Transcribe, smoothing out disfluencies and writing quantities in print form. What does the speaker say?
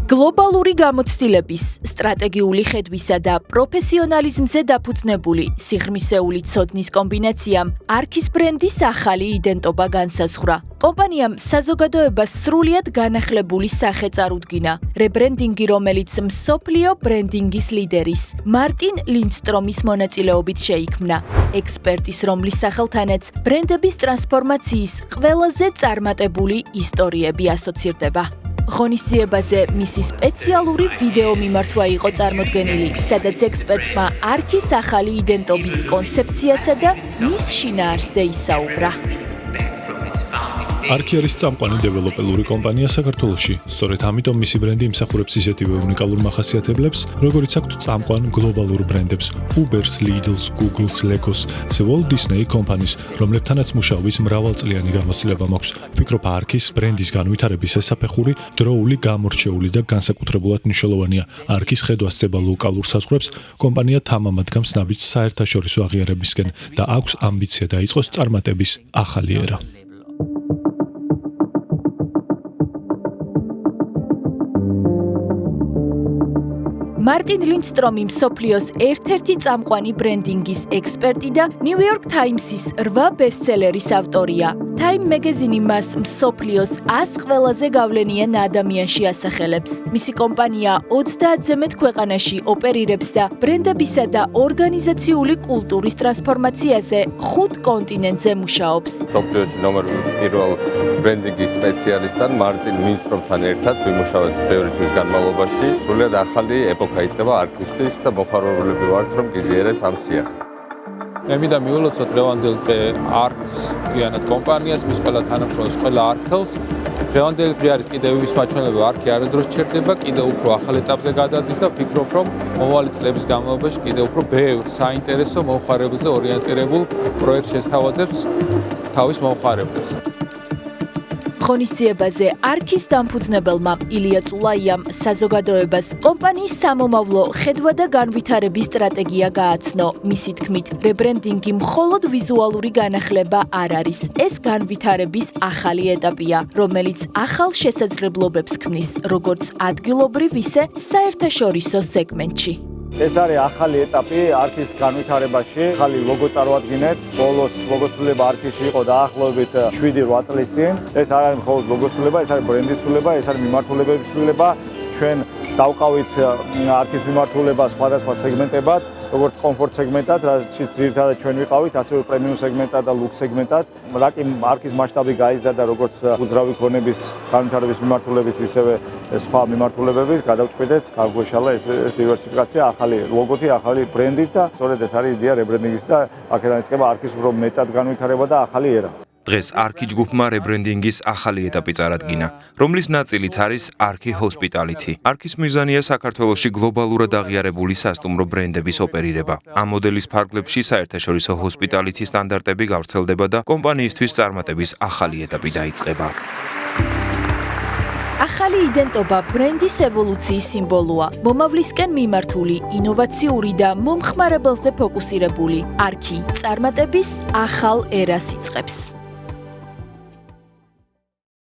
გლობალური გამოცდილების, სტრატეგიული ხედვისა და პროფესიონალიზმზე დაფუძნებული სიღრმისეული ცოდნის კომბინაციამ არქის ბრენდის ახალი იდენტობა განსაზღვრა. კომპანიამ საზოგადოებას სრულიად განახლებული სახე წარუდგინა. რებრენდინგი, რომელიც მსოფლიო ბრენდინგის ლიდერის მარტინ ლინდსტრომის მონაწილეობით შეიქმნა. ექსპერტის, რომლის სახელთანაც ბრენდების ტრანსფორმაციის ყველაზე წარმატებული ისტორიები ასოცირდება. ღონისძიებაზე მისი სპეციალური ვიდეო მიმართვა იყო წარმოდგენილი, სადაც ექსპერტმა არქის ახალი იდენტობის კონცეფციასა და მის შინაარსზე ისაუბრა. არქი არის წამყვანი დეველოპერული კომპანია საქართველოში. სწორედ ამიტომ მისი ბრენდი იმსახურებს ისეთივე უნიკალურ მახასიათებლებს, როგორიც აქვთ წამყვან გლობალურ ბრენდებს Uber-ს, Lidl-ს, Google-ს, Lego-ს, Walt Disney კომპანიის, რომლებთანაც მუშაობის მრავალწლიანი გამოცდილება მაქვს. ვფიქრობ, არქის ბრენდის განვითარების ესაფეხური დროული, გამორჩეული და განსაკუთრებულად მნიშვნელოვანია. არქის ხედვა-სცემა ლოკალურ საზღვრებს კომპანია თამამად გამს ნაბიჯს საერთაშორისო აღიარებისკენ და აქვს ამბიცია დაიწყოს წარმატების ახალი ერა. მარტინ ლინდსტრომი მსოფლიოს ერთ-ერთი წამყვანი ბრენდინგის ექსპერტი და New York Times-ის 8 ბესტსელერის ავტორია. Time Magazine მას მსოფლიოს 100 ყველაზე გავლენიან ადამიანში ასახელებს. მისი კომპანია 30-ზე მეტ ქვეყანაში ოპერირებს და ბრენდებისა და ორგანიზაციული კულტურის ტრანსფორმაციაზე 5 კონტინენტზე მუშაობს. მსოფლიოში ნომერ 1 ბრენდინგის სპეციალისტთან მარტინ ლინდსტრომთან ერთად ვიმუშავეთ ბევრი თვის განმავლობაში. სრულიად ახალი ეპოქა იწყება არქისთვის და მოხარული ვართ, რომ გიზიარებთ ამ სიახლეს. მე მინდა მივულოცოთ დღევანდელ დღე არქს, მთლიანად კომპანიას, მის ყველა თანამშრომელს, ყველა არქელს. დღევანდელი დღე არის კიდევ ის მაჩვენებლება, არქი არადროს ჩერდება, კიდევ უფრო ახალ ეტაპზე გადადის და ვფიქრობ, რომ მომავალი წლების განმავლობაში კიდევ უფრო ბევრ საინტერესო მომხმარებელზე ორიენტირებულ პროექტს შესთავაზებს თავის მომხმარებელს. ღონისძიებაზე არქის დამფუძნებელმა ილია წულაიამ საზოგადოებას კომპანიის სამომავლო ხედვა და განვითარების სტრატეგია გააცნო. მისი თქმით, რებრენდინგი მხოლოდ ვიზუალური განახლება არ არის. ეს განვითარების ახალი ეტაპია, რომელიც ახალ შესაძლებლობებს ქმნის, როგორც ადგილობრივ, ისე საერთაშორისო სეგმენტში. ეს არის ახალი ეტაპი არქის განვითარებაში. ახალი ლოგო წარვადგინეთ. ბოლოს ლოგოსრულება არქიში იყო დაახლოებით 7-8 წლის წინ. ეს არ არის მხოლოდ ლოგოსრულება, ეს არის ბრენდის სრულება, ეს არის მიმართულებების სრულება. ჩვენ დავყავით არქის მიმართულება სხვადასხვა სეგმენტებად, როგორც კომფორტ სეგმენტად, რაზეც ძირითადად ჩვენ ვიყავით, ასევე პრემიუმ სეგმენტად და ლუქს სეგმენტად. რაკი არქის მასშტაბი გაიზარდა როგორც უძრავი ქონების განვითარების მიმართულებით, ისევე სხვა მიმართულებებით. გადავწყვიტეთ, გაგვეშალა ეს დივერსიფიკაცია ახალი ლოგოთი, ახალი ბრენდით და სწორედ ეს არის იდეა რებრენდინგის და აქედან იწყება არქის უფრო მეტად განვითარება და ახალი ერა. დღეს არქი ჯგუფმა რებრენდინგის ახალი ეტაპი წარადგინა, რომლის ნაწილიც არის არქი ჰოსპიტალითი. არქის მიზანია საქართველოში გლობალურად აღიარებული სასტუმრო ბრენდების ოპერირება. ამ მოდელის ფარგლებში საერთაშორისო ჰოსპიტალითი სტანდარტები გავრცელდება და კომპანიისთვის წარმატების ახალი ეტაპი დაიწყება. ახალი იდენტობა ბრენდის ევოლუციის სიმბოლოა. მომავლისკენ მიმართული, ინოვაციური და მომხმარებელზე ფოკუსირებული არქი წარმატების ახალ ერას იწყებს.